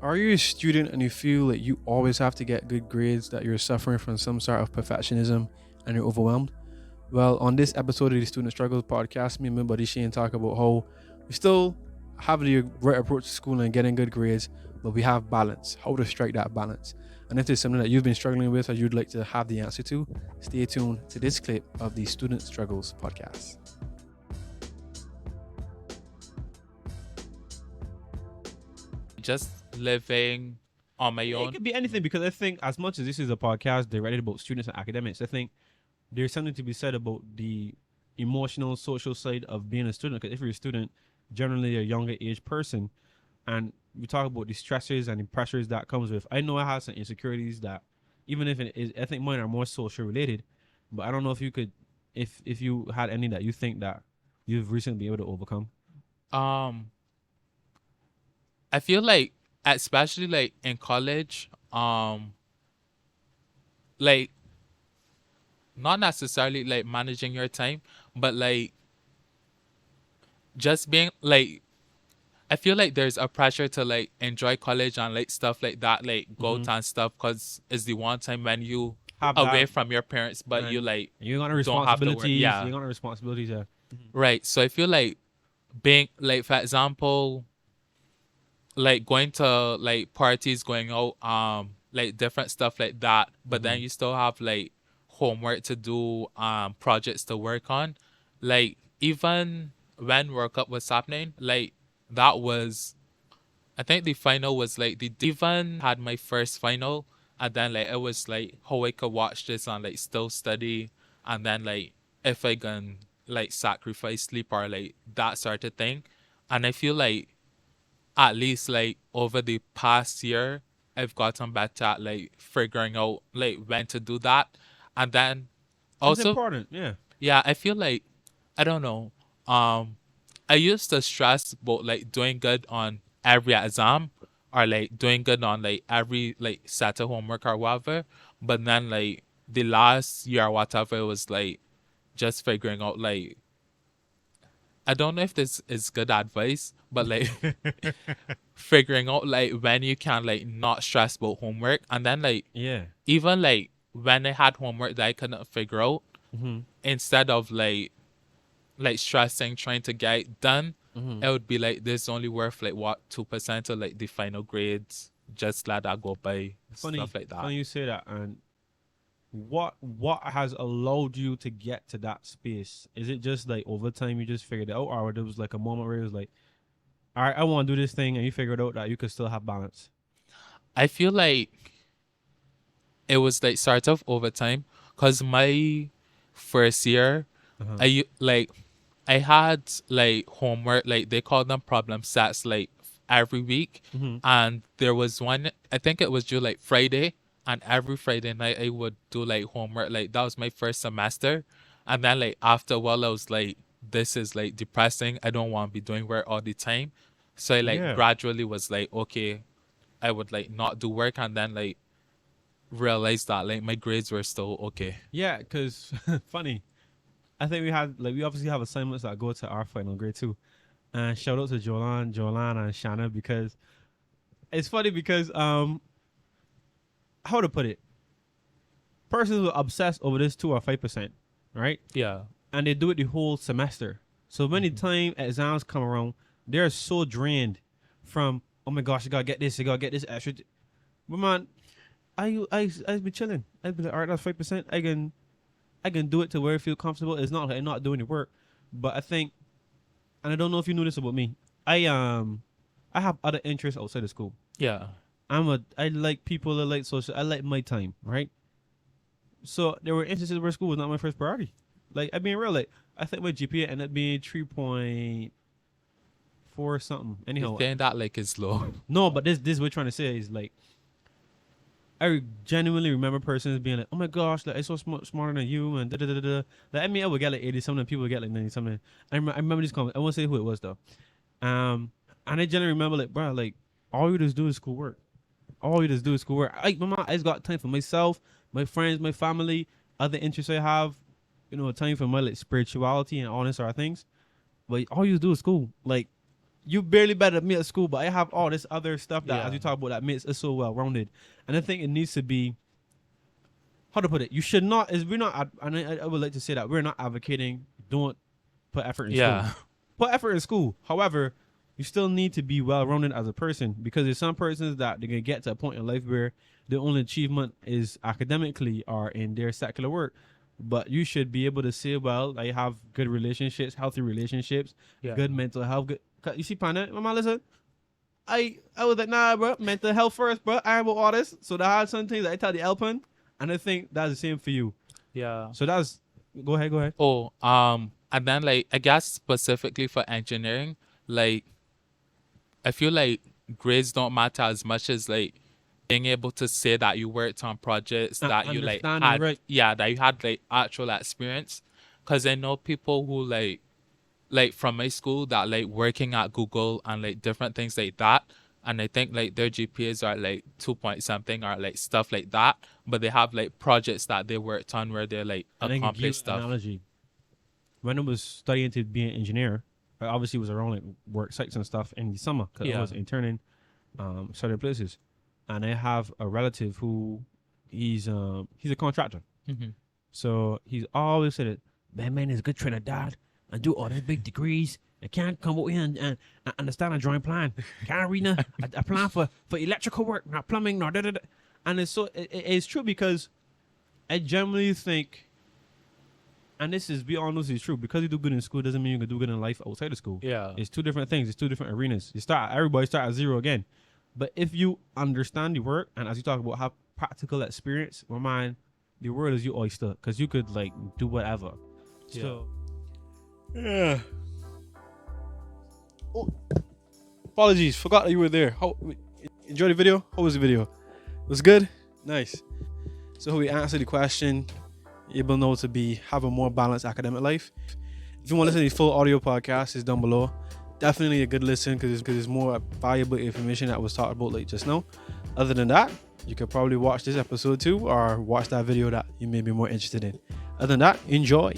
Are you a student and you feel that you always have to get good grades, that you're suffering from some sort of perfectionism and you're overwhelmed? Well, on this episode of the Student Struggles podcast, me and my buddy Shane talk about how we still have the right approach to school and getting good grades, but we have balance, how to strike that balance. And if there's something that you've been struggling with or you'd like to have the answer to, stay tuned to this clip of the Student Struggles podcast. Just living on my It own. could be anything, because I think as much as this is a podcast directed about students and academics, I think there's something to be said about the emotional, social side of being a student. Because if you're a student, generally a younger age person, and we talk about the stressors and the pressures that comes with. I know I have some insecurities that, even if it is, I think mine are more social related, but I don't know if you could, if you had any that you think that you've recently been able to overcome. I feel like, especially like in college, like not necessarily like managing your time, but like just being like, I feel like there's a pressure to like enjoy college and like stuff like that, like go to and stuff, because it's the one time when you Have away that, from your parents, but and you like you got don't have to work. responsibilities. Yeah. You got responsibilities. Yeah. Right. So I feel like being like, for example, like going to like parties, going out, like different stuff like that. But then you still have like homework to do, projects to work on. Like even when World Cup was happening, like that was, I think the final was like the even had my first final, and then like it was like how I could watch this and like still study, and then like if I can like sacrifice sleep or like that sort of thing. And I feel like at least like over the past year, I've gotten better at like figuring out like when to do that. And then It's also, important. Yeah. yeah, I feel like, I don't know, I used to stress about like doing good on every exam, or like doing good on like every like set of homework or whatever. But then like the last year or whatever, it was like just figuring out like, I don't know if this is good advice, but like figuring out like when you can like not stress about homework. And then like Yeah. even like when I had homework that I couldn't figure out, instead of like stressing trying to get it done, it would be like, this only worth like what, 2% of like the final grades, just let that go by, Funny, stuff like that. funny you say that. And what has allowed you to get to that space? Is it just like over time you just figured it out, or there was like a moment where it was like, all right, I want to do this thing, and you figured out that you could still have balance? I feel like it was like sort of over time, because my first year, like I had like homework, like they call them problem sets, like every week. And there was one, I think it was due like Friday, and every Friday night I would do like homework. Like that was my first semester. And then like after a while I was like, this is like depressing, I don't want to be doing work all the time. So I like Yeah. gradually was like, okay, I would like not do work, and then like realized that like my grades were still okay. Yeah, because funny, I think we obviously have assignments that go to our final grade too. And shout out to Jolan and Shanna, because it's funny because how to put it, persons will obsess over this 2 or 5%, right? Yeah. And they do it the whole semester. So many time exams come around, they're so drained from, oh my gosh, I gotta get this extra. But man, I be chilling. I be like, all right, that's 5%. I can do it to where I feel comfortable. It's not like I'm not doing the work, but I think, and I don't know if you knew this about me, I have other interests outside of school. Yeah. I like people, I like social, I like my time, right? So there were instances where school was not my first priority. Like, I being real, like I think my GPA ended up being 3.4 something. Anyhow, Saying that like is low. no, but this we're trying to say is like, I genuinely remember persons being like, "Oh my gosh, like I'm so smarter than you," and da da da da. Like, I mean, I would get like 80 something, people would get like 90 something. I remember these comments. I won't say who it was though. And I generally remember like, bro, like all you just do is schoolwork. All you just do is schoolwork. Like, my mom, I just got time for myself, my friends, my family, other interests I have. You know, time for my like spirituality and all this sort of things. But all you do is school. Like, you barely better than me at school, but I have all this other stuff that, Yeah. as you talk about, that makes us so well rounded. And I think it needs to be, how to put it? You should not. Is we're not. And I would like to say that we're not advocating don't put effort in Yeah. school. Put effort in school. However, you still need to be well rounded as a person, because there's some persons that they're gonna get to a point in life where their only achievement is academically or in their secular work. But you should be able to say, well, I have good relationships, healthy relationships, Yeah. good mental health. Good. 'Cause you see, Panda, Mama, listen. I was like, nah, bro, mental health first, bro. I am an artist, so there are some things that I tell the Alpin, and I think that's the same for you. Yeah. So that's. Go ahead. Oh, and then like I guess specifically for engineering, like I feel like grades don't matter as much as like being able to say that you worked on projects that you like Understanding, had, right. yeah, that you had like actual experience. Because I know people who like from my school that like working at Google and like different things like that. And I think like their GPAs are like 2 point something or like stuff like that. But they have like projects that they worked on where they're like And I can give accomplished you an stuff. analogy. When I was studying to be an engineer, I obviously was around like work sites and stuff in the summer because I Yeah. was interning certain places, and I have a relative who he's a contractor, Mm-hmm. so he's always said it. Man is a good Trinidad and do all these big degrees. I can't come over here and understand a drawing plan. Can't read a plan for electrical work, not plumbing, nor da. And it's so it's true, because I generally think, and this is, we all know this is true, because you do good in school doesn't mean you can do good in life outside of school. Yeah. It's two different things. It's two different arenas. Everybody start at zero again. But if you understand the work, and as you talk about have practical experience, my mind, the world is your oyster, because you could like do whatever. So Yeah. Oh, apologies, forgot that you were there. How enjoy the video? How was the video? It was good? Nice. So we answered the question, able now to have a more balanced academic life. If you want to listen to the full audio podcast, it's down below. Definitely a good listen, because there's more valuable information that was talked about like just now. Other than that, you could probably watch this episode too, or watch that video that you may be more interested in. Other than that, enjoy.